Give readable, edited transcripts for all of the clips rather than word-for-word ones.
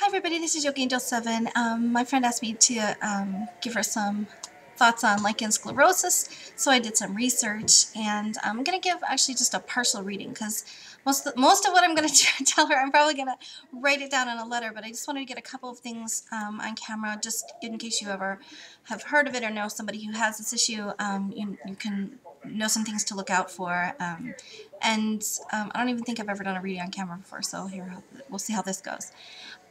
Hi everybody, this is Yogi Angel 7. My friend asked me to give her some thoughts on lichen sclerosis, so I did some research, and I'm going to give actually just a partial reading because most of what I'm going to tell her, I'm probably going to write it down in a letter, but I just wanted to get a couple of things on camera just in case you ever have heard of it or know somebody who has this issue. You can know some things to look out for, I don't even think I've ever done a reading on camera before, so here, we'll see how this goes.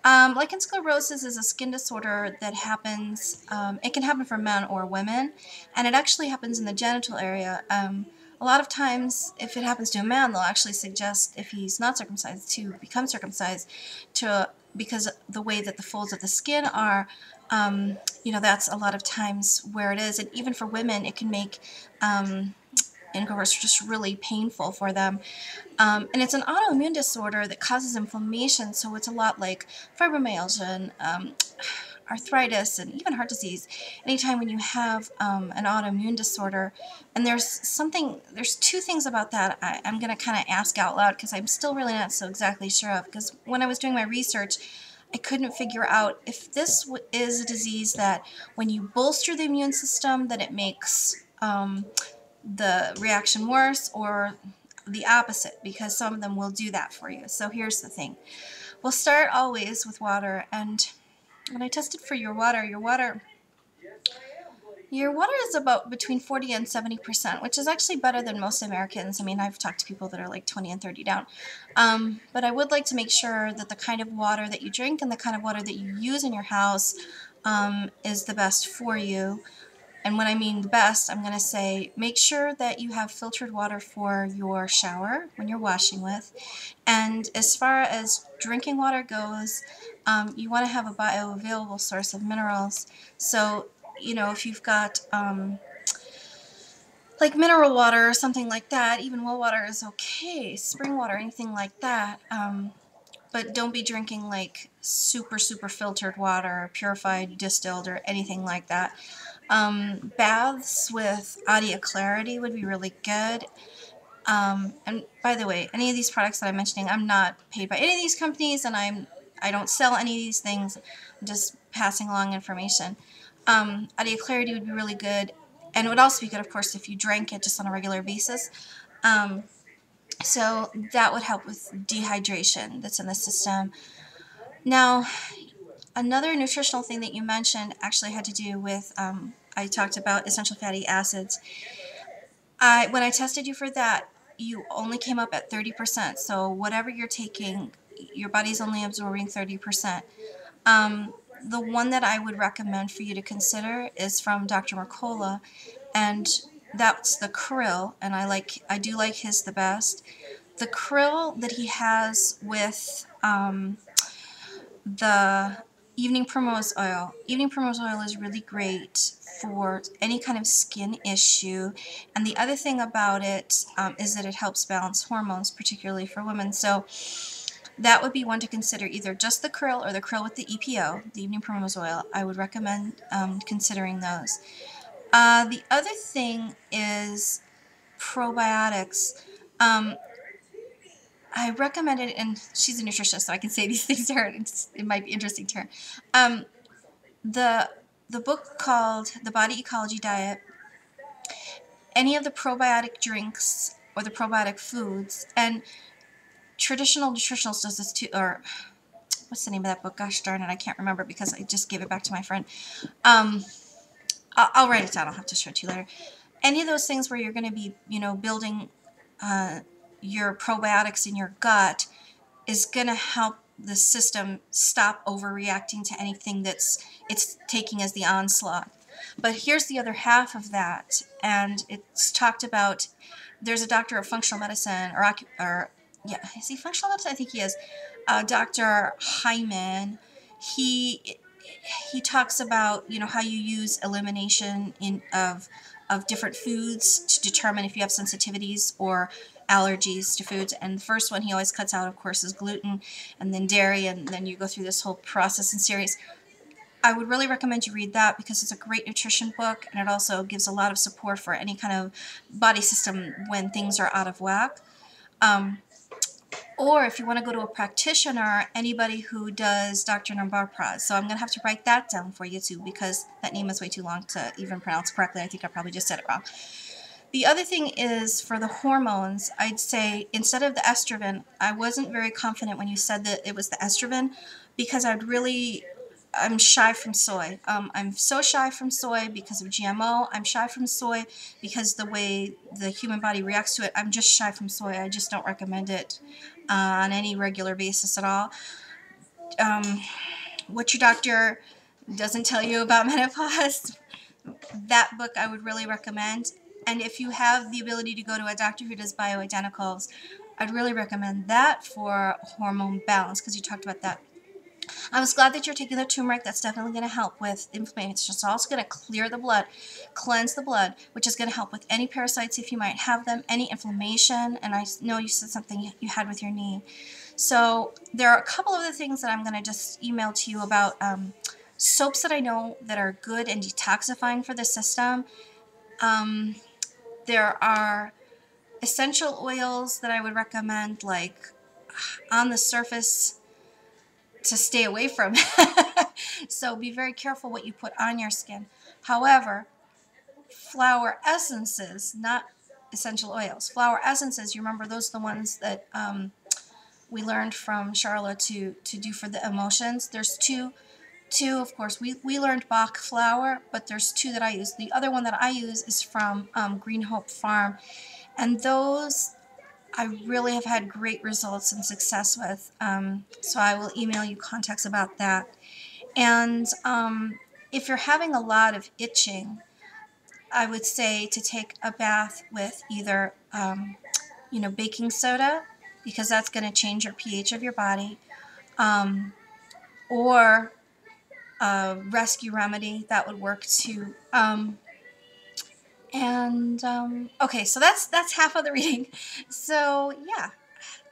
Lichen sclerosis is a skin disorder that happens, it can happen for men or women, and it actually happens in the genital area. A lot of times, if it happens to a man, they'll actually suggest, if he's not circumcised, to become circumcised, because the way that the folds of the skin are, that's a lot of times where it is. And even for women, it can make intercourse just really painful for them. And it's an autoimmune disorder that causes inflammation, so it's a lot like fibromyalgia and arthritis and even heart disease. Anytime when you have an autoimmune disorder, and there's two things about that I'm going to kind of ask out loud because I'm still really not so exactly sure of, because when I was doing my research, I couldn't figure out if this is a disease that when you bolster the immune system that it makes the reaction worse, or the opposite, because some of them will do that for you. So here's the thing. We'll start always with water, and when I tested for your water is about between 40 and 70%, which is actually better than most Americans. I mean, I've talked to people that are like 20 and 30 down. But I would like to make sure that the kind of water that you drink and the kind of water that you use in your house is the best for you. And when I mean the best, I'm going to say make sure that you have filtered water for your shower when you're washing with. And as far as drinking water goes, you want to have a bioavailable source of minerals. So, if you've got like mineral water or something like that, even well water is okay, spring water, anything like that. But don't be drinking like super filtered water, purified, distilled, or anything like that. Baths with Adya Clarity would be really good. And by the way, any of these products that I'm mentioning, I'm not paid by any of these companies, and I don't sell any of these things. I'm just passing along information. Adya Clarity would be really good, and it would also be good, of course, if you drank it just on a regular basis. So that would help with dehydration that's in the system. Now, another nutritional thing that you mentioned actually had to do with, I talked about essential fatty acids. When I tested you for that, you only came up at 30%. So whatever you're taking, your body's only absorbing 30%. The one that I would recommend for you to consider is from Dr. Mercola, and that's the Krill, and I do like his the best. The Krill that he has with the Evening Primrose oil. Evening Primrose oil is really great for any kind of skin issue, and the other thing about it is that it helps balance hormones, particularly for women. So that would be one to consider, either just the Krill or the Krill with the EPO, the Evening Primrose oil. I would recommend considering those. The other thing is probiotics. I recommend it, and she's a nutritionist, so I can say these things to her. It might be interesting to her. The book called The Body Ecology Diet, any of the probiotic drinks or the probiotic foods, and traditional nutritionals does this too, or what's the name of that book? Gosh darn it, I can't remember because I just gave it back to my friend. I'll write it down. I'll have to show it to you later. Any of those things where you're going to be, building your probiotics in your gut is going to help the system stop overreacting to anything it's taking as the onslaught. But here's the other half of that, and it's talked about. There's a doctor of functional medicine, is he functional medicine? I think he is. Dr. Hyman. He talks about how you use elimination of different foods to determine if you have sensitivities or allergies to foods. And the first one he always cuts out, of course, is gluten, and then dairy, and then you go through this whole process and series. I would really recommend you read that because it's a great nutrition book, and it also gives a lot of support for any kind of body system when things are out of whack. Or if you want to go to a practitioner, anybody who does Dr. Nambudripad. So I'm going to have to write that down for you too, because that name is way too long to even pronounce correctly. I think I probably just said it wrong. The other thing is for the hormones, I'd say instead of the estrogen, I wasn't very confident when you said that it was the estrogen, because I'm shy from soy. I'm so shy from soy because of GMO. I'm shy from soy because the way the human body reacts to it. I'm just shy from soy. I just don't recommend it on any regular basis at all. What your doctor doesn't tell you about menopause, that book I would really recommend. And if you have the ability to go to a doctor who does bioidenticals, I'd really recommend that for hormone balance, because you talked about that. I was glad that you're taking the turmeric. That's definitely going to help with inflammation. It's just also going to clear the blood, cleanse the blood, which is going to help with any parasites if you might have them, any inflammation. And I know you said something you had with your knee. So there are a couple of the things that I'm going to just email to you about soaps that I know that are good and detoxifying for the system. There are essential oils that I would recommend, like on the surface, to stay away from. So be very careful what you put on your skin. However, flower essences, not essential oils. Flower essences, you remember those are the ones that we learned from Charlotte to do for the emotions. There's two, of course. We learned Bach Flower, but there's two that I use. The other one that I use is from Green Hope Farm. And those I really have had great results and success with. So I will email you contacts about that. And if you're having a lot of itching, I would say to take a bath with either, baking soda, because that's going to change your pH of your body, or a rescue remedy that would work too. Okay, so that's half of the reading. So yeah,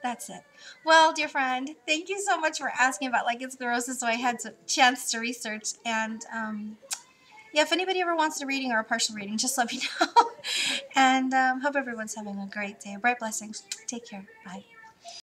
that's it. Well, dear friend, thank you so much for asking about lichen sclerosis, so I had a chance to research. And yeah, if anybody ever wants a reading or a partial reading, just let me know. And hope everyone's having a great day. Bright blessings. Take care. Bye.